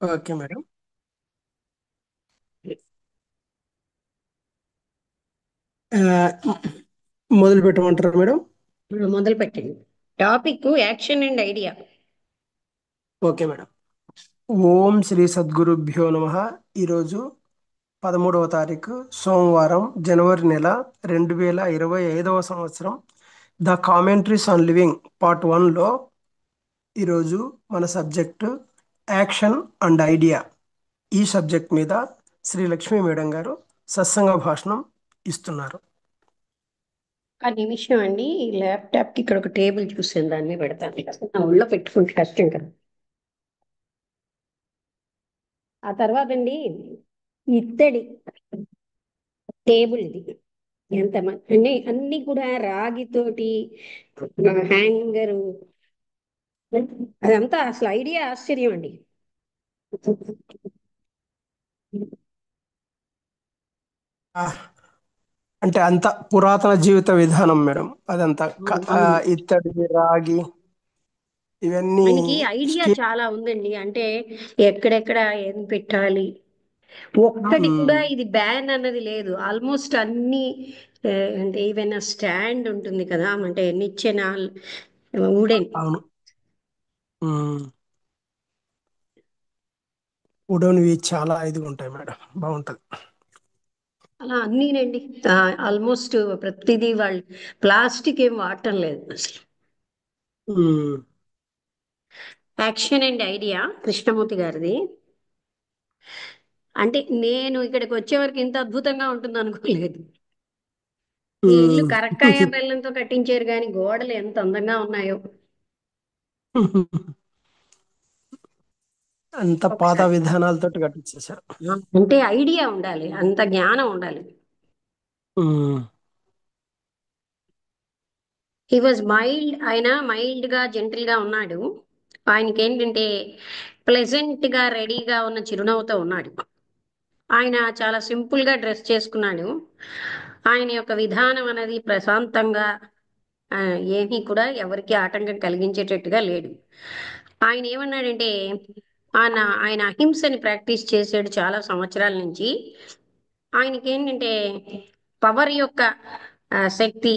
Okay madam. ఆ, మొదలు పెట్టమంటారా madam? మొదలు పెట్టండి. Topic action and idea. Okay madam. ఓం శ్రీ సద్గురుభ్యో నమ. ఈరోజు 13వ తారీఖు సోమవారం, జనవరి నెల 2025 సంవత్సరం. The commentaries on living part 1లో ఈరోజు మన సబ్జెక్టు యాక్షన్ అండ్ ఐడియా. ఈ సబ్జెక్ట్ మీద శ్రీ లక్ష్మీ మేడం గారు సత్సంగ భాషణం ఇస్తున్నారు. ఆ నిమిషం అండి, ఈ ల్యాప్టాప్ కి ఇక్కడ ఒక టేబుల్ చూసాను, దాన్ని పెడతాను. నా ఒళ్ళో పెట్టుకుంటే కష్టం కదా. ఆ తర్వాత అండి, ఇత్తడి టేబుల్ ఇది. ఎంత అన్ని అన్ని కూడా రాగితోటి హ్యాంగరు, అదంతా అసలు ఐడియా ఆశ్చర్యం అండి. ఆ, అంటే అంత పురాతన జీవిత విధానం మేడం. అదంతా అవును, అవును. ఇత్తడి, రాగి ఇవన్నీ ఆయనకి ఐడియా స్టీల్. చాలా ఉందండి. అంటే ఎక్కడెక్కడ ఏం పెట్టాలి, ఒక్కటి కూడా ఇది బ్యాన్ అన్నది లేదు. ఆల్మోస్ట్ అన్ని ఆ, అంటే ఈవెన్ స్టాండ్ ఉంటుంది కదా, అంటే నిచ్చెన, వుడెన్, అవును. మ్మ్. వుడెన్వి చాలా ఇదిగా ఉంటాయి మేడం, బాగుంటది. అలా అన్నీనండి. ఆల్మోస్ట్ ప్రతిదీ వాళ్ళు ప్లాస్టిక్ ఏం వాడటం లేదు అసలు. మ్మ్. యాక్షన్ అండ్ ఐడియా కృష్ణమూర్తి గారిది. అంటే నేను ఇక్కడికి వచ్చే వరకు ఇంత అద్భుతంగా ఉంటుంది అనుకోలేదు. ఈ ఇల్లు మ్మ్. కరక్కాయ బెల్లంతో కట్టించారు, కానీ గోడలు ఎంత అందంగా ఉన్నాయో అంత పాత ఒకసారి. విధానాలతో కట్టించేశారు. అంటే ఐడియా ఉండాలి, అంత జ్ఞానం ఉండాలి. మ్మ్. హీ వాజ్ మైల్డ్, ఆయన మైల్డ్ గా జెంటిల్ గా ఉన్నాడు. ఆయనకి ఏంటంటే ప్లెజెంట్ గా రెడీగా ఉన్న చిరునవ్వుతో ఉన్నాడు. ఆయన చాలా సింపుల్ గా డ్రెస్ చేసుకున్నాడు. ఆయన యొక్క విధానం అనేది ప్రశాంతంగా, ఆ, ఏమీ కూడా ఎవరికి ఆటంకం కలిగించేటట్టుగా లేడు. ఆయన ఏమన్నాడంటే, ఆయన ఆయన అహింసని ప్రాక్టీస్ చేసాడు చాలా సంవత్సరాల నుంచి. ఆయనకి ఏంటంటే పవర్ యొక్క శక్తి,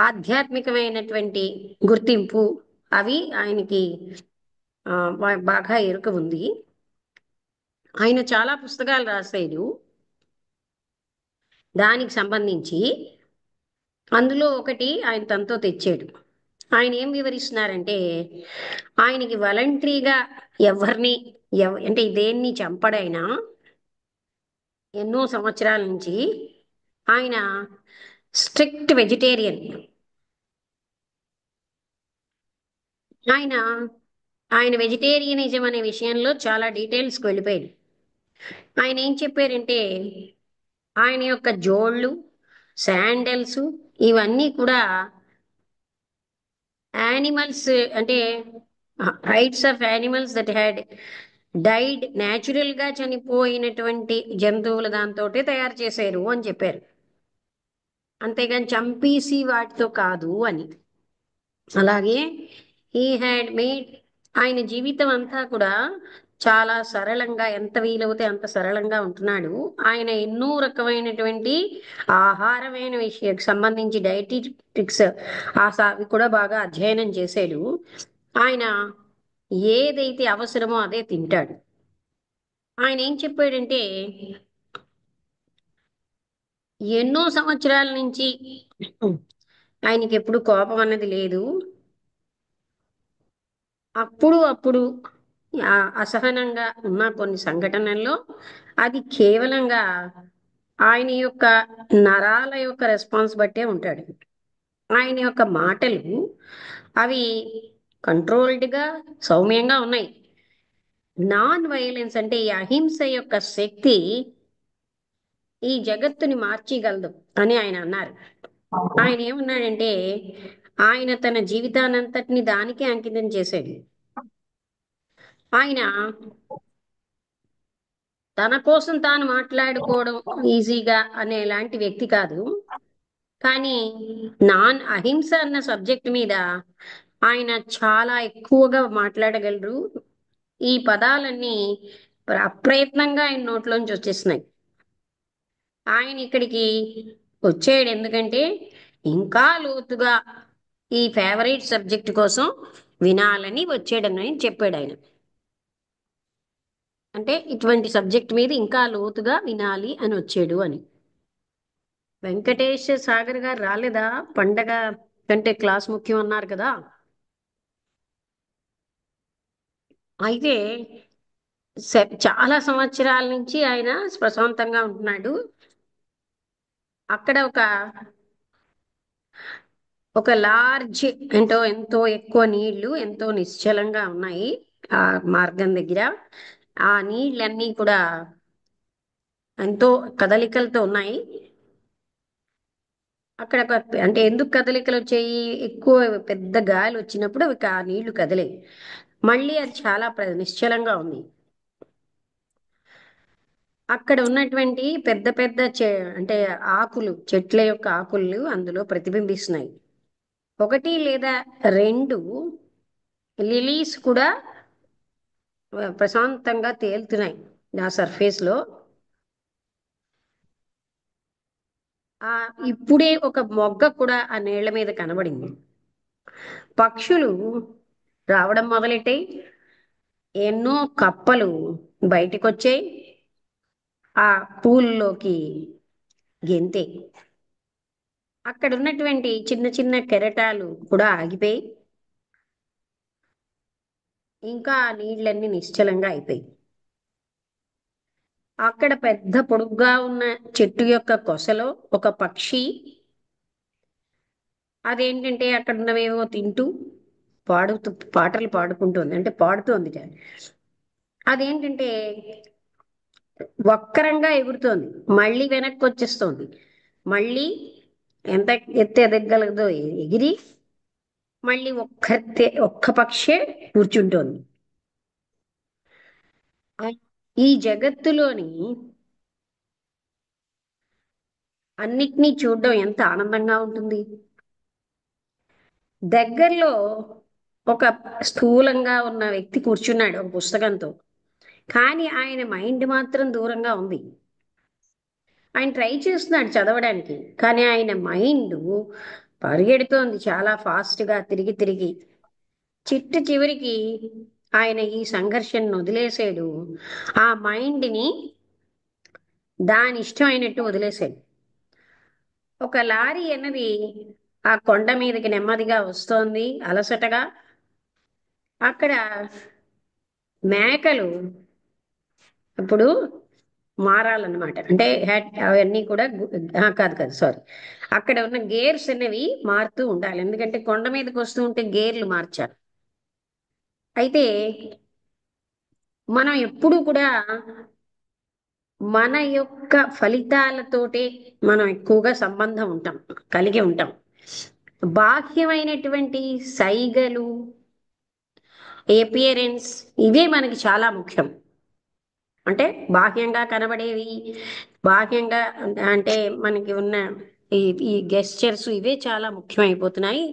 ఆధ్యాత్మికమైనటువంటి గుర్తింపు, అవి ఆయనకి బాగా ఎరుక ఉంది. ఆయన చాలా పుస్తకాలు రాశాడు దానికి సంబంధించి. అందులో ఒకటి ఆయన తనతో తెచ్చాడు. ఆయన ఏం వివరిస్తున్నారంటే, ఆయనకి వాలంటరీగా ఎవరిని అంటే దేన్ని చంపడైనా ఎన్నో సంవత్సరాల నుంచి ఆయన స్ట్రిక్ట్ వెజిటేరియన్. ఆయన ఆయన వెజిటేరియనిజం అనే విషయంలో చాలా డీటెయిల్స్కి వెళ్ళిపోయాడు. ఆయన ఏం చెప్పారంటే, ఆయన యొక్క జోళ్ళు, శాండల్స్, ఇవన్నీ కూడా యానిమల్స్, అంటే hides of animals that had died, natural గా చనిపోయినటువంటి జంతువుల దాంతోటే తయారు చేశారు అని చెప్పారు. అంతేగాని చంపేసి వాటితో కాదు అని. అలాగే హీ హ్యాడ్ మేడ్, ఆయన జీవితం అంతా కూడా చాలా సరళంగా, ఎంత వీలవుతే అంత సరళంగా ఉంటున్నాడు. ఆయన ఎన్నో రకమైనటువంటి ఆహారమైన విషయానికి సంబంధించి డైటిక్స్ అవి కూడా బాగా అధ్యయనం చేశాడు. ఆయన ఏదైతే అవసరమో అదే తింటాడు. ఆయన ఏం చెప్పాడంటే, ఎన్నో సంవత్సరాల నుంచి ఆయనకి ఎప్పుడు కోపం అన్నది లేదు. అప్పుడు అప్పుడు అసహనంగా ఉన్న కొన్ని సంఘటనల్లో అది కేవలంగా ఆయన యొక్క నరాల యొక్క రెస్పాన్స్ బట్టే ఉంటాడు. ఆయన యొక్క మాటలు అవి కంట్రోల్డ్గా, సౌమ్యంగా ఉన్నాయి. నాన్ వైలెన్స్, అంటే ఈ అహింస యొక్క శక్తి ఈ జగత్తుని మార్చగలదు అని ఆయన అన్నారు. ఆయన ఏమన్నాడంటే, ఆయన తన జీవితానంతటిని దానికే అంకితం చేశాడు. ఆయన తన కోసం తాను మాట్లాడుకోవడం ఈజీగా అనేలాంటి వ్యక్తి కాదు. కానీ నాన్ అహింస అన్న సబ్జెక్ట్ మీద ఆయన చాలా ఎక్కువగా మాట్లాడగలరు. ఈ పదాలన్నీ అప్రయత్నంగా ఆయన నోట్లోంచి వచ్చేసినాయి. ఆయన ఇక్కడికి వచ్చాడు ఎందుకంటే ఇంకా లోతుగా ఈ ఫేవరెట్ సబ్జెక్ట్ కోసం వినాలని వచ్చాడని చెప్పాడు ఆయన. అంటే ఇటువంటి సబ్జెక్ట్ మీద ఇంకా లోతుగా వినాలి అని వచ్చాడు అని. వెంకటేష్ సాగర్ గారు రాలేదా? పండగ కంటే క్లాస్ ముఖ్యం అన్నారు కదా. అయితే చాలా సంవత్సరాల నుంచి ఆయన ప్రశాంతంగా ఉంటున్నాడు. అక్కడ ఒక లార్జ్ ఎంతో ఎక్కువ నీళ్లు ఎంతో నిశ్చలంగా ఉన్నాయి ఆ మార్గం దగ్గర. ఆ నీళ్ళన్నీ కూడా ఎంతో కదలికలతో ఉన్నాయి. అక్కడ అంటే ఎందుకు కదలికలు వచ్చాయి? ఎక్కువ పెద్ద గాలి వచ్చినప్పుడు ఆ నీళ్లు కదిలే. మళ్ళీ అది చాలా నిశ్చలంగా ఉంది. అక్కడ ఉన్నటువంటి పెద్ద పెద్ద అంటే ఆకులు, చెట్ల యొక్క ఆకులు అందులో ప్రతిబింబిస్తున్నాయి. ఒకటి లేదా రెండు లిలీస్ కూడా ప్రశాంతంగా తేలుతున్నాయి ఆ సర్ఫేస్ లో. ఆ ఇప్పుడే ఒక మొగ్గ కూడా ఆ నీళ్ల మీద కనబడింది. పక్షులు రావడం మొదలెట్టాయి. ఎన్నో కప్పలు బయటికి వచ్చాయి ఆ పూల్లోకి గెంతే. అక్కడ ఉన్నటువంటి చిన్న చిన్న కెరటాలు కూడా ఆగిపోయి ఇంకా నీళ్ళన్నీ నిశ్చలంగా అయిపోయి అక్కడ పెద్ద పొడుగ్గా ఉన్న చెట్టు యొక్క కొసలో ఒక పక్షి అదేంటంటే అక్కడ ఉన్నవేవో తింటూ పాడుతూ పాటలు పాడుకుంటుంది, అంటే పాడుతోంది. అదేంటంటే వక్రంగా ఎగురుతోంది, మళ్ళీ వెనక్కి వచ్చేస్తోంది, మళ్ళీ ఎంత ఎత్తు ఎదగలదో ఎగిరి మళ్ళీ ఒక్క పక్షే కూర్చుంటోంది. ఈ జగత్తులోని అన్నిటినీ చూడడం ఎంత ఆనందంగా ఉంటుంది. దగ్గరలో ఒక స్థూలంగా ఉన్న వ్యక్తి కూర్చున్నాడు ఒక పుస్తకంతో, కానీ ఆయన మైండ్ మాత్రం దూరంగా ఉంది. ఆయన ట్రై చేస్తున్నాడు చదవడానికి, కానీ ఆయన మైండ్ పరిగెడుతోంది చాలా ఫాస్ట్గా తిరిగి తిరిగి. చివరికి ఆయన ఈ సంఘర్షణను వదిలేసాడు. ఆ మైండ్ని దాని ఇష్టం అయినట్టు వదిలేశాడు. ఒక లారీ అన్నది ఆ కొండ మీదకి నెమ్మదిగా వస్తోంది అలసటగా. అక్కడ మేకలు ఇప్పుడు మారాలన్నమాట, అంటే అవన్నీ కూడా కాదు కాదు సారీ, అక్కడ ఉన్న గేర్స్ అనేవి మారుతూ ఉండాలి, ఎందుకంటే కొండ మీదకి వస్తూ ఉంటే గేర్లు మార్చాలి. అయితే మనం ఎప్పుడు కూడా మన యొక్క ఫలితాలతోటే మనం ఎక్కువగా సంబంధం కలిగి ఉంటాం. బాహ్యమైనటువంటి సైగలు, ఏపియరెన్స్, ఇవే మనకి చాలా ముఖ్యం. అంటే బాహ్యంగా కనబడేవి, బాహ్యంగా అంటే మనకి ఉన్న ఈ ఈ గెస్చర్స్ ఇవే చాలా ముఖ్యమైపోతున్నాయి.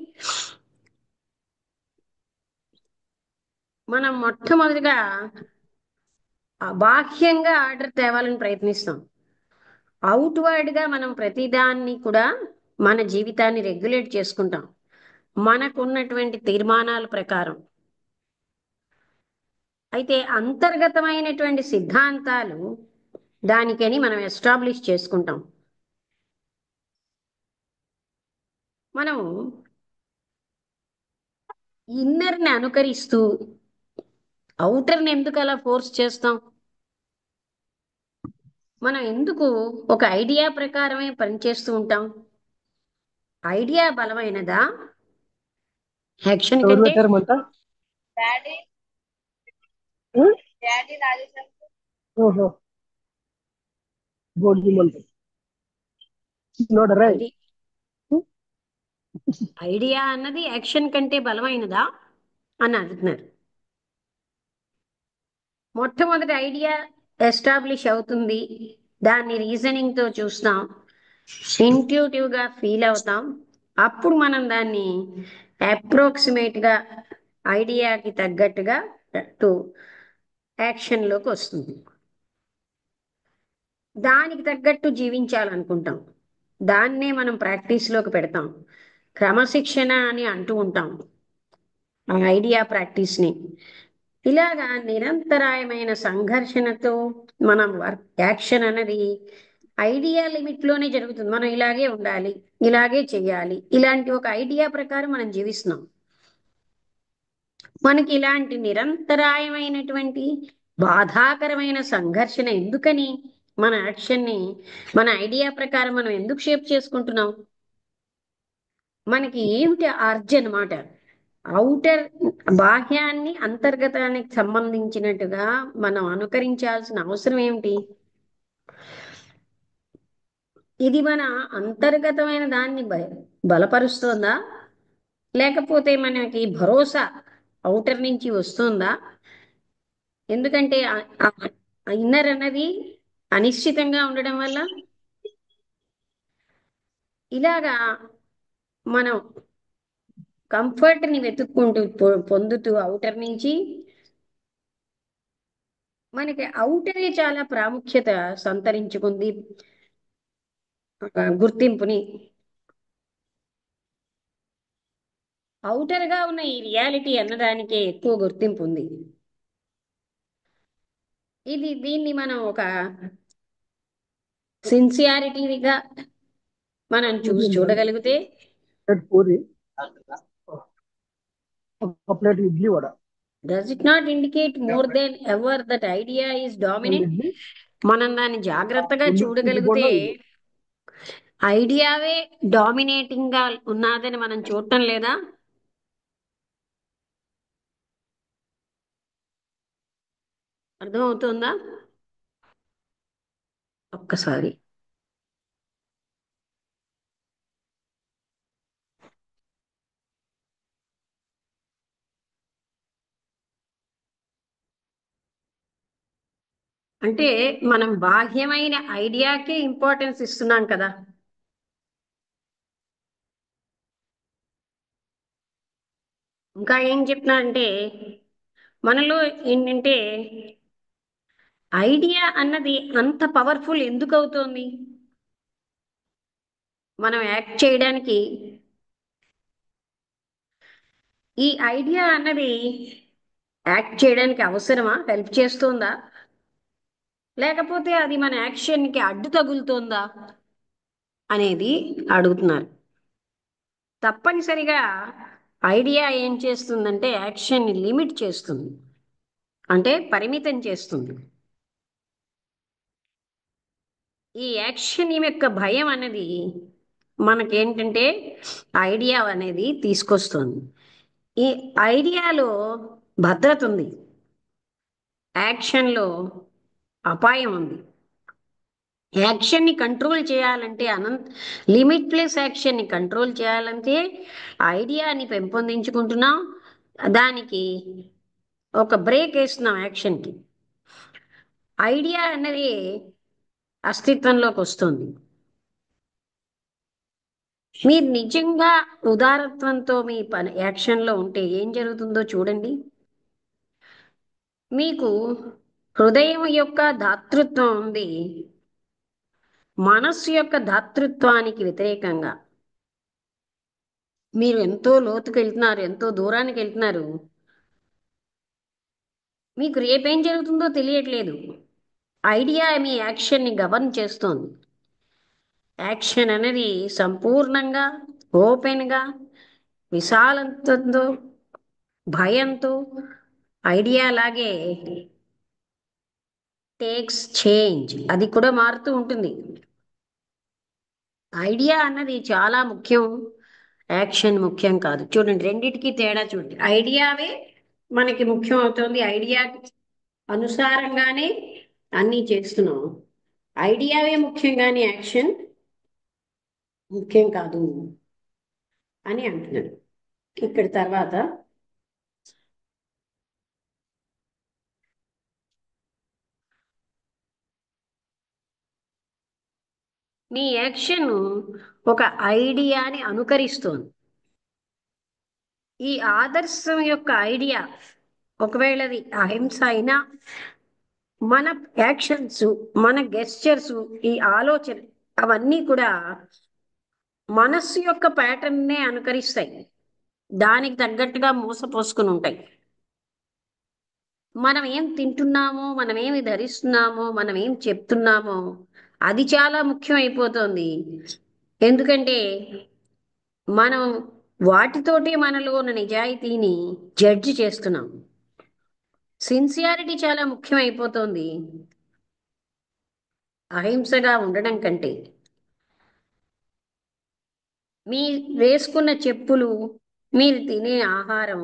మనం మొట్టమొదటిగా బాహ్యంగా ఆర్డర్ తేవాలని ప్రయత్నిస్తాం. అవుట్వర్డ్గా మనం ప్రతిదాన్ని కూడా మన జీవితాన్ని రెగ్యులేట్ చేసుకుంటాం మనకున్నటువంటి తీర్మానాల ప్రకారం. అయితే అంతర్గతమైనటువంటి సిద్ధాంతాలు దానికని మనం ఎస్టాబ్లిష్ చేసుకుంటాం. మనం ఇన్నర్ని అనుకరిస్తూ అవుటర్ని ఎందుకు అలా ఫోర్స్ చేస్తాం? మనం ఎందుకు ఒక ఐడియా ప్రకారమే పనిచేస్తూ ఉంటాం? ఐడియా బలమైనదా యాక్షన్ ఎవరు కంటే? పెట్టారమంట? ఓహో, భోగిమంట నోడరై. ఐడి ఐడియా అన్నది యాక్షన్ కంటే బలమైనదా అని అడుగుతున్నారు. మొట్టమొదటి ఐడియా ఎస్టాబ్లిష్ అవుతుంది, దాన్ని రీజనింగ్తో చూస్తాం, ఇంట్యూటివ్గా ఫీల్ అవుతాం. అప్పుడు మనం దాన్ని అప్రోక్సిమేట్గా ఐడియాకి తగ్గట్టుగా యాక్షన్లోకి వస్తుంది. దానికి తగ్గట్టు జీవించాలనుకుంటాం, దాన్నే మనం ప్రాక్టీస్లోకి పెడతాం. క్రమశిక్షణ అని అంటూ ఉంటాం ఆ ఐడియా ప్రాక్టీస్ని. ఇలాగా నిరంతరాయమైన సంఘర్షణతో మనం యాక్షన్ అనేది ఐడియా లిమిట్లోనే జరుగుతుంది. మనం ఇలాగే ఉండాలి, ఇలాగే చేయాలి, ఇలాంటి ఒక ఐడియా ప్రకారం మనం జీవిస్తున్నాం. మనకి ఇలాంటి నిరంతరాయమైనటువంటి బాధాకరమైన సంఘర్షణ ఎందుకని? మన యాక్షన్ని మన ఐడియా ప్రకారం మనం ఎందుకు షేప్ చేసుకుంటున్నాం? మనకి ఏమిటి అర్జ్ అనమాట. ఔటర్, బాహ్యాన్ని అంతర్గతానికి సంబంధించినట్టుగా మనం అనుకరించాల్సిన అవసరం ఏమిటి? ఇది మన అంతర్గతమైన దాన్ని బలపరుస్తుందా, లేకపోతే మనకి భరోసా ఔటర్ నుంచి వస్తుందా? ఎందుకంటే ఇన్నర్ అన్నది అనిశ్చితంగా ఉండడం వల్ల ఇలాగా మనం కంఫర్ట్ని వెతుక్కుంటూ పొందుతూ ఔటర్ నుంచి మనకి ఔటరే చాలా ప్రాముఖ్యత సంతరించుకుంది, ఒక గుర్తింపుని. ఔటర్గా ఉన్న ఈ రియాలిటీ అన్నదానికే ఎక్కువ గుర్తింపు ఉంది. దీన్ని మనం ఒక సిన్సియారిటీగా మనం పూరి ఉంది మేడం. చూడగలిగితే, ప్లేట్ పూరి, ఒక plate idli vada. Does it not indicate more than ever that idea is రెండు డామినెంట్? ఇడ్లీ, మనం దాన్ని జాగ్రత్తగా పిండి పిండి చూడగలిగితే బోండా ఇది. ఐడియావే డామినేటింగ్ గా ఉన్నదని మనం చూడటం లేదా? అర్థమవుతుందా? ఒక్కసారి అంటే మనం బాహ్యమైన ఐడియాకే ఇంపార్టెన్స్ ఇస్తున్నాం కదా. ఇంకా ఏం చెప్తున్నా అంటే, మనలో ఏంటంటే ఐడియా అన్నది అంత పవర్ఫుల్ ఎందుకు అవుతోంది? మనం యాక్ట్ చేయడానికి ఈ ఐడియా అన్నది యాక్ట్ చేయడానికి అవసరమా, హెల్ప్ చేస్తుందా, లేకపోతే అది మన యాక్షన్కి అడ్డు తగులుతోందా అనేది అడుగుతున్నారు. తప్పనిసరిగా ఐడియా ఏం చేస్తుందంటే యాక్షన్ని లిమిట్ చేస్తుంది, అంటే పరిమితం చేస్తుంది. ఈ యాక్షన్ యొక్క భయం అనేది మనకేంటంటే ఐడియా అనేది తీసుకొస్తుంది. ఈ ఐడియాలో భద్రత ఉంది, యాక్షన్లో అపాయం ఉంది. యాక్షన్ని కంట్రోల్ చేయాలంటే లిమిట్లెస్ యాక్షన్ని కంట్రోల్ చేయాలంటే ఐడియాని పెంపొందించుకుంటున్నాం, దానికి ఒక బ్రేక్ వేస్తున్నాం యాక్షన్కి. ఐడియా అనేది అస్తిత్వంలోకి వస్తుంది. మీరు నిజంగా ఉదారత్వంతో మీ పని యాక్షన్లో ఉంటే ఏం జరుగుతుందో చూడండి. మీకు హృదయం యొక్క దాతృత్వం ఉంది, మనస్సు యొక్క దాతృత్వానికి వ్యతిరేకంగా మీరు ఎంతో లోతుకు వెళ్తున్నారు, ఎంతో దూరానికి వెళ్తున్నారు. మీకు రేపేం జరుగుతుందో తెలియట్లేదు. ఐడియా మీ యాక్షన్ని గవర్న్ చేస్తోంది. యాక్షన్ అనేది సంపూర్ణంగా ఓపెన్గా విశాలంతో భయంతో ఐడియా లాగే టేక్స్ చేంజ్, అది కూడా మారుతూ ఉంటుంది. ఐడియా అన్నది చాలా ముఖ్యం, యాక్షన్ ముఖ్యం కాదు. చూడండి, రెండిటికి తేడా చూడండి. ఐడియావే మనకి ముఖ్యం అవుతుంది, ఐడియా అనుసారంగానే అన్నీ చేస్తున్నాం. ఐడియావే ముఖ్యం కానీ యాక్షన్ ముఖ్యం కాదు అని అంటున్నాడు. ఇక్కడ తర్వాత మీ యాక్షన్ ఒక ఐడియాని అనుకరిస్తోంది. ఈ ఆదర్శం యొక్క ఐడియా ఒకవేళ అది అహింస అయినా మన యాక్షన్స్, మన గెస్చర్స్, ఈ ఆలోచన అవన్నీ కూడా మనస్సు యొక్క ప్యాటర్న్నే అనుకరిస్తాయి. దానికి తగ్గట్టుగా మోసపోసుకుని ఉంటాయి. మనం ఏం తింటున్నామో, మనం ఏమి ధరిస్తున్నామో, మనం ఏం చెప్తున్నామో అది చాలా ముఖ్యం అయిపోతుంది. ఎందుకంటే మనం వాటితోటి మనలో ఉన్న నిజాయితీని జడ్జి చేస్తున్నాం. సిన్సియారిటీ చాలా ముఖ్యం అయిపోతుంది అహింసగా ఉండడం కంటే. మీ వేసుకున్న చెప్పులు, మీరు తినే ఆహారం,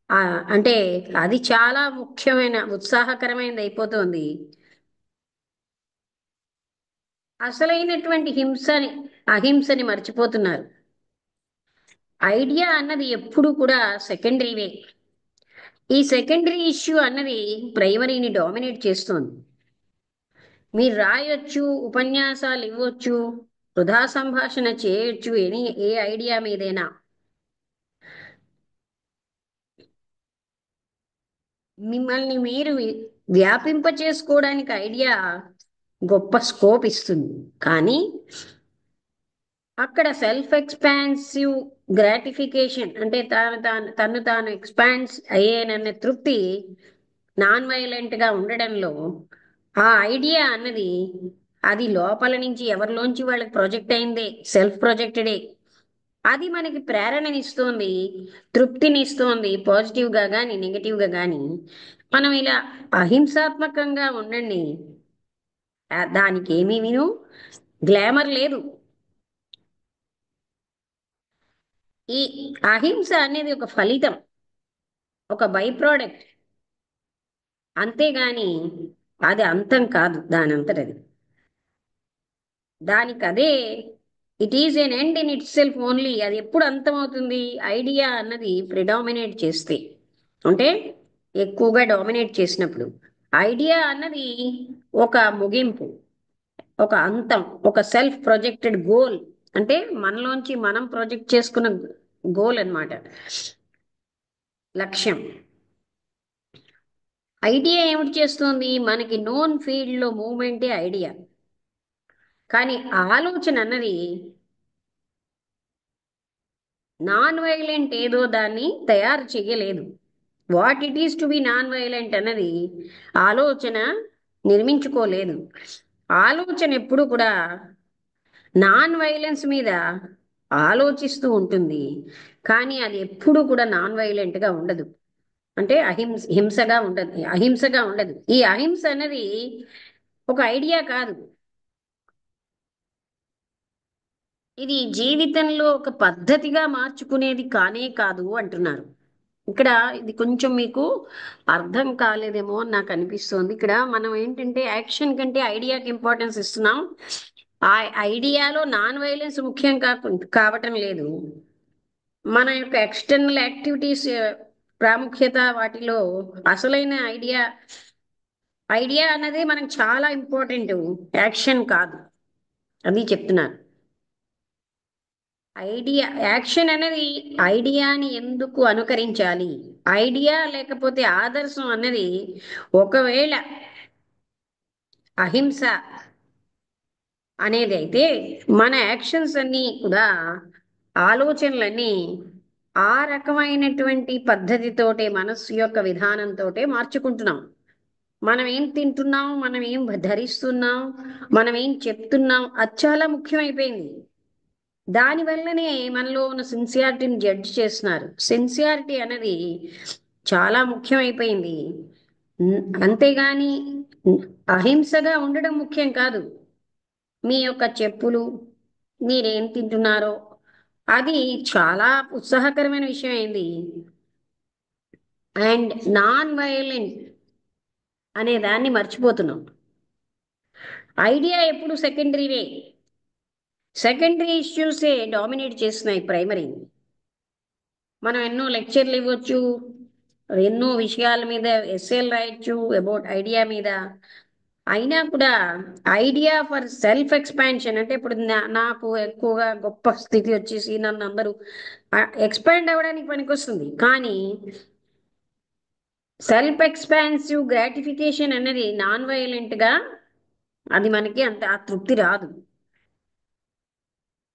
ఆ, అంటే అది చాలా ముఖ్యమైన ఉత్సాహకరమైనది అయిపోతుంది. అసలైనటువంటి అహింసని మర్చిపోతున్నారు. ఐడియా అన్నది ఎప్పుడు కూడా సెకండరీవే. ఈ సెకండరీ ఇష్యూ అన్నది ప్రైమరీని డామినేట్ చేస్తుంది. మీరు రాయొచ్చు, ఉపన్యాసాలు ఇవ్వచ్చు, వృధా సంభాషణ చేయొచ్చు, ఏ ఐడియా మీదైనా. మిమ్మల్ని మీరు వ్యాపింప చేసుకోవడానికి ఐడియా గొప్ప స్కోప్ ఇస్తుంది. కానీ అక్కడ సెల్ఫ్ ఎక్స్పాన్సివ్ గ్రాటిఫికేషన్, అంటే తను తాను ఎక్స్పాన్స్ అయ్యేనన్న తృప్తి నాన్ వైలెంట్ గా ఉండడంలో ఆ ఐడియా అన్నది అది లోపల నుంచి ఎవరిలోంచి వాళ్ళకి ప్రొజెక్ట్ అయిందే, సెల్ఫ్ ప్రొజెక్టెడే. అది మనకి ప్రేరణనిస్తోంది, తృప్తినిస్తోంది, పాజిటివ్గా కానీ నెగిటివ్గా కానీ. మనం ఇలా అహింసాత్మకంగా ఉండండి, దానికి ఏమీ విను గ్లామర్ లేదు. ఈ అహింస అనేది ఒక ఫలితం, ఒక బై ప్రోడక్ట్, అంతేగాని అది అంతం కాదు దాని అంతటది. దానికి అదే it is an end in it self only. అది ఎప్పుడు అంతమవుతుంది? ఐడియా అన్నది ప్రిడామినేట్ చేస్తే, అంటే ఎక్కువగా డామినేట్ చేసినప్పుడు. ఐడియా అన్నది ఒక ముగింపు, ఒక అంతం, ఒక సెల్ఫ్ ప్రొజెక్టెడ్ గోల్, అంటే మనలోంచి మనం ప్రొజెక్ట్ చేసుకున్న గోల్ అన్నమాట, లక్ష్యం. ఐడియా ఏమిటి చేస్తుంది? మనకి నోన్ ఫీల్డ్లో మూమెంటే ఐడియా. కానీ ఆలోచన అన్నది నాన్ వైలెంట్ ఏదో దాన్ని తయారు చేయలేదు. What it is to be non violent అన్నది ఆలోచన నిర్మించుకోలేదు. ఆలోచన ఎప్పుడు కూడా నాన్ వైలెన్స్ మీద ఆలోచిస్తూ ఉంటుంది, కానీ అది ఎప్పుడు కూడా నాన్ వైలెంట్గా ఉండదు. అంటే అహింసగా ఉండదు. ఈ అహింస అనేది ఒక ఐడియా కాదు, ఇది జీవితంలో ఒక పద్ధతిగా మార్చుకునేది కానే కాదు అంటున్నారు. ఇక్కడ ఇది కొంచెం మీకు అర్థం కాలేదేమో అని నాకు అనిపిస్తుంది. ఇక్కడ మనం ఏంటంటే యాక్షన్ కంటే ఐడియాకి ఇంపార్టెన్స్ ఇస్తున్నాం. ఆ ఐడియాలో నాన్ వైలెన్స్ ముఖ్యం కావటం లేదు. మన యొక్క ఎక్స్టర్నల్ యాక్టివిటీస్ ప్రాముఖ్యత వాటిలో అసలైన ఐడియా అన్నది మనకు చాలా ఇంపార్టెంట్, యాక్షన్ కాదు. అది చెప్తున్నారు. యాక్షన్ అనేది ఐడియాని ఎందుకు అనుకరించాలి, ఐడియా లేకపోతే ఆదర్శం అన్నది ఒకవేళ అహింస అనేది అయితే మన యాక్షన్స్ అన్నీ కూడా, ఆలోచనలన్నీ ఆ రకమైనటువంటి పద్ధతితోటే, మనస్సు యొక్క విధానంతోటే మార్చుకుంటున్నాం. మనం ఏం తింటున్నాం, మనం ఏం ధరిస్తున్నాం, మనం ఏం చెప్తున్నాం, అది చాలా ముఖ్యమైపోయింది. దానివల్లనే మనలో ఉన్న సిన్సియారిటీని జడ్జ్ చేస్తున్నారు. సిన్సియారిటీ అనేది చాలా ముఖ్యమైపోయింది. అంతేగాని అహింసగా ఉండడం ముఖ్యం కాదు. మీ యొక్క చెప్పులు, మీరేం తింటున్నారో అది చాలా ఉత్సాహకరమైన విషయం అయింది. అండ్ నాన్ వైలెంట్ అనే దాన్ని మర్చిపోతున్నాం. ఐడియా ఎప్పుడు సెకండరీవే. సెకండరీ ఇష్యూసే డామినేట్ చేస్తున్నాయి ప్రైమరీ. మనం ఎన్నో లెక్చర్లు ఇవ్వచ్చు, ఎన్నో విషయాల మీద ఎస్సేలు రాయొచ్చు అబౌట్ ఐడియా మీద. అయినా కూడా ఐడియా ఫర్ సెల్ఫ్ ఎక్స్పాన్షన్, అంటే ఇప్పుడు నాకు ఎక్కువగా గొప్ప స్థితి వచ్చేసి నన్ను అందరూ ఎక్స్పాండ్ అవ్వడానికి పనికొస్తుంది. కానీ సెల్ఫ్ ఎక్స్పాన్సివ్ గ్రాటిఫికేషన్ అనేది నాన్ వైలెంట్గా అది మనకి అంత ఆ తృప్తి రాదు.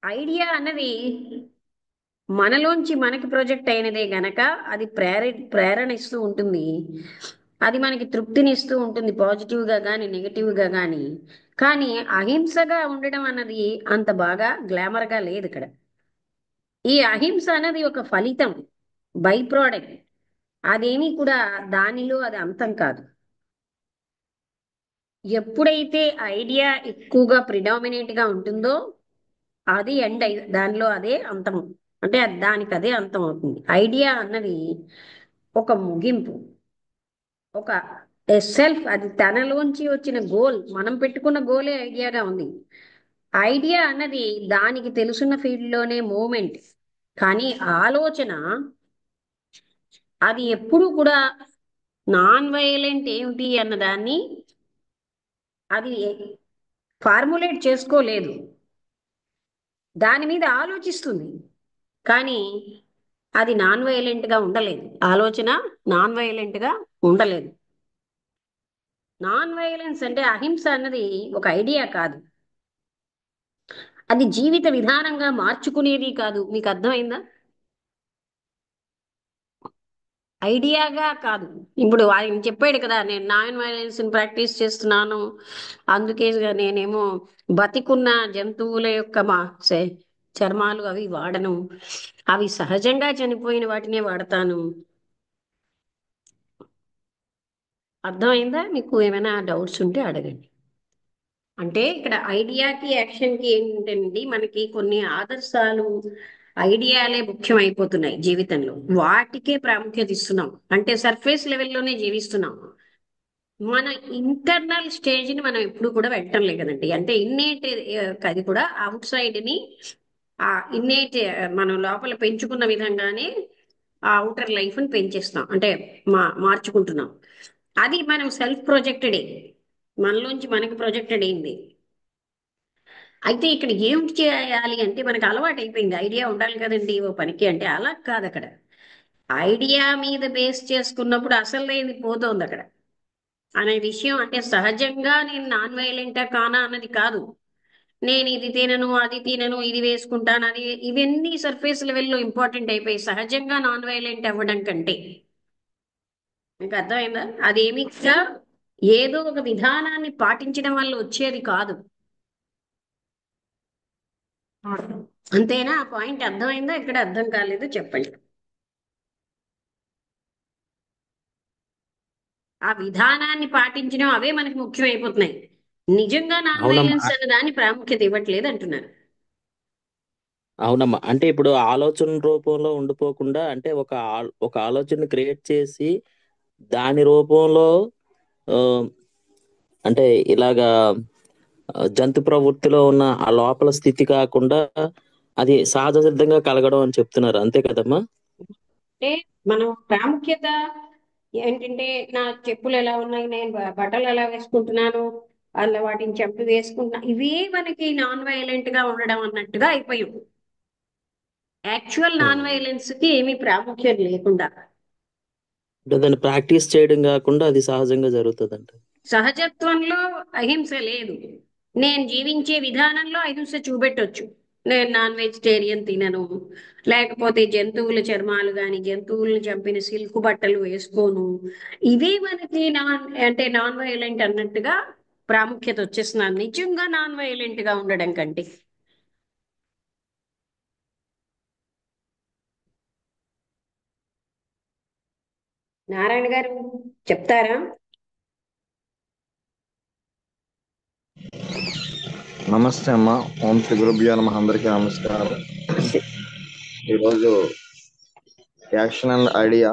ఐడియా అన్నది మనలోంచి మనకి ప్రొజెక్ట్ అయినదే గనక అది ప్రేరణ ఇస్తూ ఉంటుంది. అది మనకి తృప్తినిస్తూ ఉంటుంది, పాజిటివ్గా కానీ నెగిటివ్గా కానీ. కానీ అహింసగా ఉండడం అన్నది అంత బాగా గ్లామర్గా లేదు ఇక్కడ. ఈ అహింస అనేది ఒక ఫలితం, బై ప్రోడక్ట్. అదేమీ కూడా దానిలో అది అంతం కాదు. ఎప్పుడైతే ఐడియా ఎక్కువగా ప్రిడామినేట్గా ఉంటుందో అది ఎండ్ దానిలో అదే అంతం, అంటే దానికి అదే అంతం అవుతుంది. ఐడియా అన్నది ఒక ముగింపు, ఒక సెల్ఫ్, అది తనలోంచి వచ్చిన గోల్, మనం పెట్టుకున్న గోలే ఐడియాగా ఉంది. ఐడియా అన్నది దానికి తెలుసున్న ఫీల్డ్లోనే మూమెంట్. కానీ ఆలోచన అది ఎప్పుడు కూడా నాన్ వైలెంట్ ఏమిటి అన్నదాన్ని అది ఫార్ములేట్ చేసుకోలేదు. దాని మీద ఆలోచిస్తుంది కానీ అది నాన్ వైలెంట్గా ఉండలేదు. ఆలోచన నాన్ వైలెంట్గా ఉండలేదు. నాన్ వైలెన్స్ అంటే అహింస అన్నది ఒక ఐడియా కాదు, అది జీవిత విధానంగా మార్చుకునేది కాదు. మీకు అర్థమైందా? ఐడియాగా కాదు. ఇప్పుడు ఆయన చెప్పాడు కదా, నేను నాన్ వైలెన్స్ ప్రాక్టీస్ చేస్తున్నాను, అందుకే నేనేమో బతికున్న జంతువుల యొక్క చర్మాలు అవి వాడను, అవి సహజంగా చనిపోయిన వాటినే వాడతాను. అర్థమైందా? మీకు ఏమైనా డౌట్స్ ఉంటే అడగండి. అంటే ఇక్కడ ఐడియాకి యాక్షన్కి ఏంటండి, మనకి కొన్ని ఆదర్శాలు ఐడియాలే ముఖ్యం అయిపోతున్నాయి జీవితంలో, వాటికే ప్రాముఖ్యత ఇస్తున్నాం. అంటే సర్ఫేస్ లెవెల్లోనే జీవిస్తున్నాం. మన ఇంటర్నల్ స్టేజ్ని మనం ఎప్పుడు కూడా వెళ్ళటం లేదు కదండి. అంటే ఇన్నేట్ అది కూడా అవుట్ సైడ్ని, ఆ ఇన్నేట్ మనం లోపల పెంచుకున్న విధంగానే ఆ అవుటర్ లైఫ్ని పెంచేస్తాం, అంటే మార్చుకుంటున్నాం. అది మనం సెల్ఫ్ ప్రొజెక్టెడే, మనలోంచి మనకి ప్రొజెక్టెడ్ అయింది. అయితే ఇక్కడ ఏం చేయాలి అంటే, మనకు అలవాటు అయిపోయింది ఐడియా ఉండాలి కదండి ఓ పనికి, అంటే అలా కాదు. అక్కడ ఐడియా మీద బేస్ చేసుకున్నప్పుడు అసలు ఏది పోతుంది అక్కడ అనే విషయం. అంటే సహజంగా నేను నాన్ వైలెంటా కానా అన్నది కాదు. నేను ఇది తినను, అది తినను, ఇది వేసుకుంటాను, అది, ఇవన్నీ సర్ఫేస్ లెవెల్లో ఇంపార్టెంట్ అయిపోయి సహజంగా నాన్ వైలెంట్ అవ్వడం కంటే. మీకు అర్థమైందా? అదేమి కూడా ఏదో ఒక విధానాన్ని పాటించడం వల్ల వచ్చేది కాదు. అంతేనా? ఆ పాయింట్ అర్థమైందా? ఇక్కడ అర్థం కాలేదు చెప్పండి. ఆ విధానాన్ని పాటించడం అవే మనకి ముఖ్యమైపోతున్నాయి. నిజంగా నాన్ అవునమ్మా. వైలెన్స్ అనే దాని ప్రాముఖ్యత ఇవ్వట్లేదు అంటున్నారు. అవునమ్మా, అంటే ఇప్పుడు ఆలోచన రూపంలో ఉండిపోకుండా, అంటే ఒక ఆలోచన క్రియేట్ చేసి దాని రూపంలో ఆ, అంటే ఇలాగా జంతు ప్రవృత్తిలో ఉన్న ఆ లోపల స్థితి కాకుండా అది సహజ సిద్ధంగా కలగడం అని చెప్తున్నారు, అంతే కదమ్మా? అంటే మనం ప్రాముఖ్యత ఏంటంటే, నా చెప్పులు ఎలా ఉన్నాయి, నేను బట్టలు ఎలా వేసుకుంటున్నాను, అలా వాటిని చెప్పి వేసుకుంటున్నా, ఇవే మనకి నాన్ వైలెంట్ గా ఉండడం అన్నట్టుగా అయిపోయాం. యాక్చువల్ నాన్ వైలెన్స్ కి ఏమీ ప్రాముఖ్యత లేకుండా. అంటే దాన్ని ప్రాక్టీస్ చేయడం కాకుండా అది సహజంగా జరుగుతుందంట. సహజత్వంలో అహింస లేదు. నేను జీవించే విధానంలో అహింస చూపెట్టొచ్చు. నేను నాన్ వెజిటేరియన్ తినను, లేకపోతే జంతువుల చర్మాలు కానీ జంతువులను చంపిన సిల్క్ బట్టలు వేసుకోను, ఇవే మనకి నాన్ వైలెంట్ అన్నట్టుగా ప్రాముఖ్యత వచ్చేస్తున్నాను నిజంగా నాన్ వైలెంట్ గా ఉండడం కంటే. నారాయణ గారు చెప్తారా? నమస్తే అమ్మ. ఓం శ్రీ గురుభ్యో నమః. అందరికీ నమస్కారం. ఈరోజు యాక్షన్ అండ్ ఐడియా,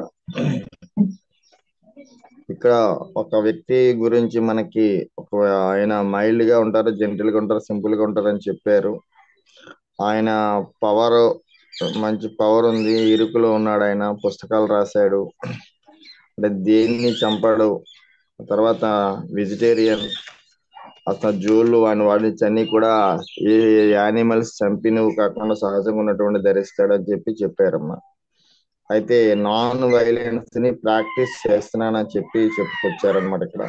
ఇక్కడ ఒక వ్యక్తి గురించి మనకి ఆయన మైల్డ్ గా ఉంటారు, జెంటిల్ గా ఉంటారు, సింపుల్ గా ఉంటారు అని చెప్పారు. ఆయన పవర్, మంచి పవర్ ఉంది, ఇరుకులో ఉన్నాడు, ఆయన పుస్తకాలు రాశాడు, అంటే దేన్ని చంపాడు. తర్వాత వెజిటేరియన్, అతను జోళ్ళు వాడిని అన్ని కూడా ఏ యానిమల్స్ చంపినవి కాకుండా సహజంగా ఉన్నటువంటి ధరిస్తాడని చెప్పారమ్మా. అయితే నాన్ వైలెన్స్ ని ప్రాక్టీస్ చేస్తున్నానని చెప్పి చెప్పుకొచ్చారనమాట ఇక్కడ.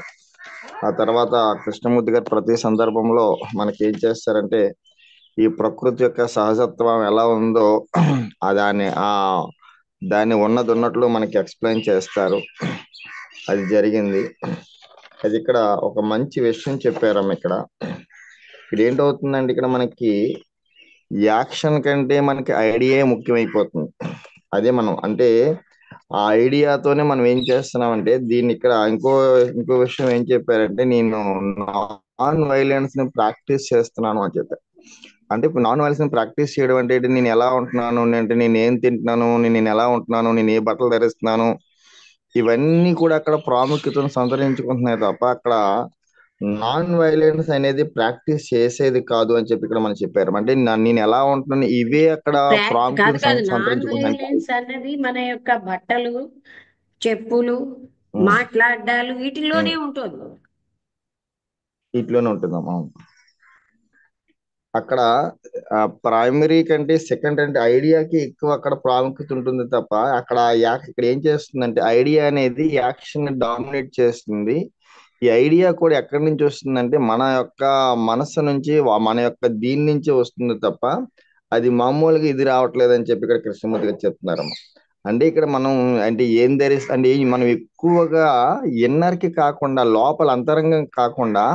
ఆ తర్వాత కృష్ణమూర్తి గారు ప్రతి సందర్భంలో మనకి ఏం చేస్తారంటే ఈ ప్రకృతి యొక్క సహజత్వం ఎలా ఉందో దాన్ని ఉన్నది ఉన్నట్లు మనకి ఎక్స్ప్లెయిన్ చేస్తారు. అది జరిగింది. అది ఇక్కడ ఒక మంచి విషయం చెప్పారమ్మ. ఇక్కడ ఏంటవుతుందండి, ఇక్కడ మనకి యాక్షన్ కంటే మనకి ఐడియా ముఖ్యమైపోతుంది. అదే మనం అంటే ఆ ఐడియాతోనే మనం ఏం చేస్తున్నామంటే దీన్ని ఇక్కడ ఇంకో విషయం ఏం చెప్పారంటే నేను నాన్ వైలెన్స్ ని ప్రాక్టీస్ చేస్తున్నాను అని చెప్పారు. అంటే ఇప్పుడు నాన్ వైలెన్స్ ని ప్రాక్టీస్ చేయడం అంటే ఏంటి? నేను ఎలా ఉంటున్నాను అంటే నేను ఏం తింటున్నాను, నేను ఎలా ఉంటున్నాను, నేను ఏ బట్టలు ధరిస్తున్నాను, ఇవన్నీ కూడా అక్కడ ప్రాముఖ్యతను సంతరించుకుంటున్నాయి తప్ప అక్కడ నాన్ వైలెన్స్ అనేది ప్రాక్టీస్ చేసేది కాదు అని చెప్పి ఇక్కడ మనం చెప్పారు. అంటే నేను ఎలా ఉంటున్నాను ఇవే అక్కడ కాదు ప్రాముఖ్యత కాదు, నాన్ సంతరించుకుంటున్నాయి. వైలెన్స్ అన్నది మన యొక్క బట్టలు, చెప్పులు, మాట్లాడాలు వీటిలోనే ఉంటుంది. వీటిలోనే ఉంటుందమ్మా. అక్కడ ప్రైమరీ కంటే సెకండ్ అంటే ఐడియాకి ఎక్కువ అక్కడ ప్రాముఖ్యత ఉంటుంది తప్ప అక్కడ ఇక్కడ ఏం చేస్తుందంటే ఐడియా అనేది యాక్షన్ డామినేట్ చేస్తుంది. ఈ ఐడియా కూడా ఎక్కడి నుంచి వస్తుందంటే మన యొక్క మనస్సు నుంచి, మన యొక్క దీని నుంచి వస్తుంది తప్ప అది మామూలుగా ఇది రావట్లేదు అని చెప్పి ఇక్కడ కృష్ణమూర్తి గారు చెప్తున్నారమ్మా. అంటే ఇక్కడ మనం అంటే ఏం అంటే మనం ఎక్కువగా ఇన్నర్కి కాకుండా లోపల అంతరంగం కాకుండా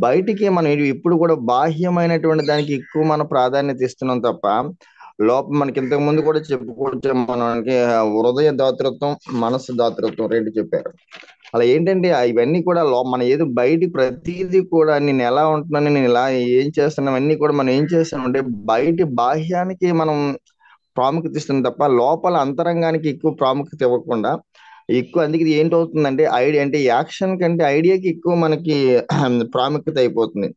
బయటికి మనం ఇప్పుడు కూడా బాహ్యమైనటువంటి దానికి ఎక్కువ మనం ప్రాధాన్యత ఇస్తున్నాం తప్ప లోపల మనకి ఇంతకు ముందు కూడా చెప్పుకోవచ్చు, మనకి హృదయ దాతృత్వం, మనస్సు దాతృత్వం రెండు చెప్పారు. అలా ఏంటంటే ఇవన్నీ కూడా మన ఏదో బయట ప్రతిదీ కూడా నేను ఎలా ఉంటున్నాను, నేను ఇలా ఏం చేస్తున్నాను అన్నీ కూడా మనం ఏం చేస్తున్నాం అంటే బయట బాహ్యానికి మనం ప్రాముఖ్యత ఇస్తున్నాం తప్ప లోపల అంతరంగానికి ఎక్కువ ప్రాముఖ్యత ఇవ్వకుండా ఎక్కువ. అందుకే ఇది ఏంటవుతుందంటే ఐడియా అంటే యాక్షన్ కంటే ఐడియాకి ఎక్కువ మనకి ప్రాముఖ్యత అయిపోతుంది.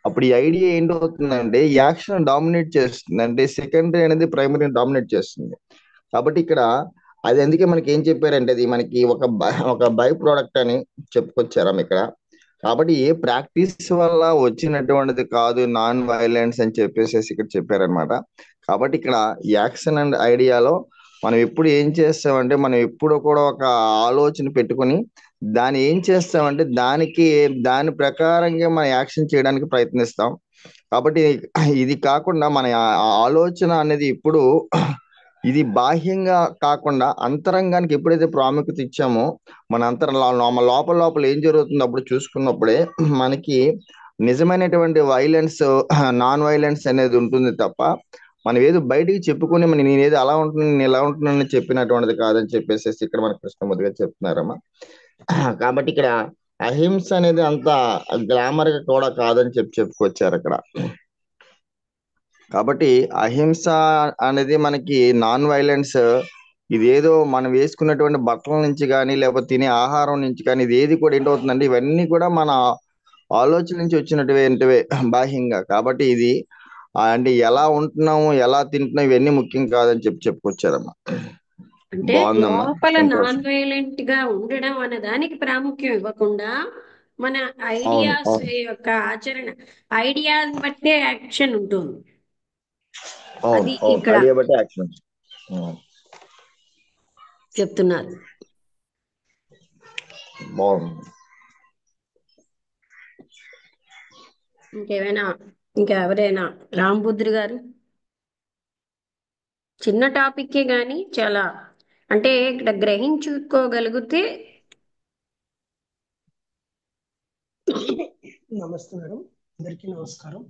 అప్పుడు ఈ ఐడియా ఏంటవుతుందంటే యాక్షన్ డామినేట్ చేస్తుంది, అంటే సెకండరీ అనేది ప్రైమరీ డామినేట్ చేస్తుంది. కాబట్టి ఇక్కడ అది అందుకే మనకి ఏం చెప్పారంటే అది మనకి ఒక బై ప్రోడక్ట్ అని చెప్పుకొచ్చారా ఇక్కడ. కాబట్టి ఏ ప్రాక్టీస్ వల్ల వచ్చినటువంటిది కాదు నాన్ వైలెన్స్ అని చెప్పేసి ఇక్కడ చెప్పారనమాట. కాబట్టి ఇక్కడ యాక్షన్ అండ్ ఐడియాలో మనం ఎప్పుడు ఏం చేస్తామంటే మనం ఎప్పుడు కూడా ఒక ఆలోచన పెట్టుకుని దాన్ని ఏం చేస్తామంటే దాని ప్రకారంగా మనం యాక్షన్ చేయడానికి ప్రయత్నిస్తాం. కాబట్టి ఇది కాకుండా మన ఆలోచన అనేది ఇప్పుడు ఇది బాహ్యంగా కాకుండా అంతరంగానికి ఎప్పుడైతే ప్రాముఖ్యత ఇచ్చామో మన లోపల ఏం జరుగుతుందో అప్పుడు చూసుకున్నప్పుడే మనకి నిజమైనటువంటి వైలెన్స్, నాన్ వైలెన్స్ అనేది ఉంటుంది తప్ప మనం ఏదో బయటికి చెప్పుకుని నేనేదో అలా ఉంటున్నాను, నేను ఇలా ఉంటున్నాను చెప్పినటువంటిది కాదని చెప్పేసి ఇక్కడ మన కృష్ణమూర్తి గారు చెప్తున్నారమ్మా. కాబట్టి ఇక్కడ అహింస అనేది అంత గ్లామర్ గా కూడా కాదని చెప్పుకొచ్చారు అక్కడ. కాబట్టి అహింస అనేది మనకి నాన్ వైలెన్స్ ఇదేదో మనం వేసుకున్నటువంటి బట్టల నుంచి కానీ లేకపోతే తినే ఆహారం నుంచి కానీ ఇది ఏది కూడా ఏంటవుతుందంటే ఇవన్నీ కూడా మన ఆలోచన నుంచి వచ్చినటువంటివే బాహ్యంగా. కాబట్టి ఇది అంటే ఎలా ఉంటున్నాము, ఎలా తింటున్నాం ఇవన్నీ ముఖ్యం కాదని చెప్పుకొచ్చారమ్మా. అంటే బాగుందమ్మా, లోపల సంతోషం. నాన్ వైలెంట్ గా ఉండడం అనే దానికి ప్రాముఖ్యం ఇవ్వకుండా మన అవును, ఐడియాస్ అవును, యొక్క ఆచరణ, ఐడియాని బట్టే యాక్షన్ ఉంటుంది. అవును, అది అవును. ఇక్కడ ఐడియా బట్టి యాక్షన్ చెప్తున్నారు. బాగుంది. ఇంకా ఎవరైనా రాంబుద్రి గారు? చిన్న టాపిక్కే కానీ చాలా అంటే ఇక్కడ గ్రహించుకోగలిగితే. నమస్తే మేడం, అందరికీ నమస్కారం.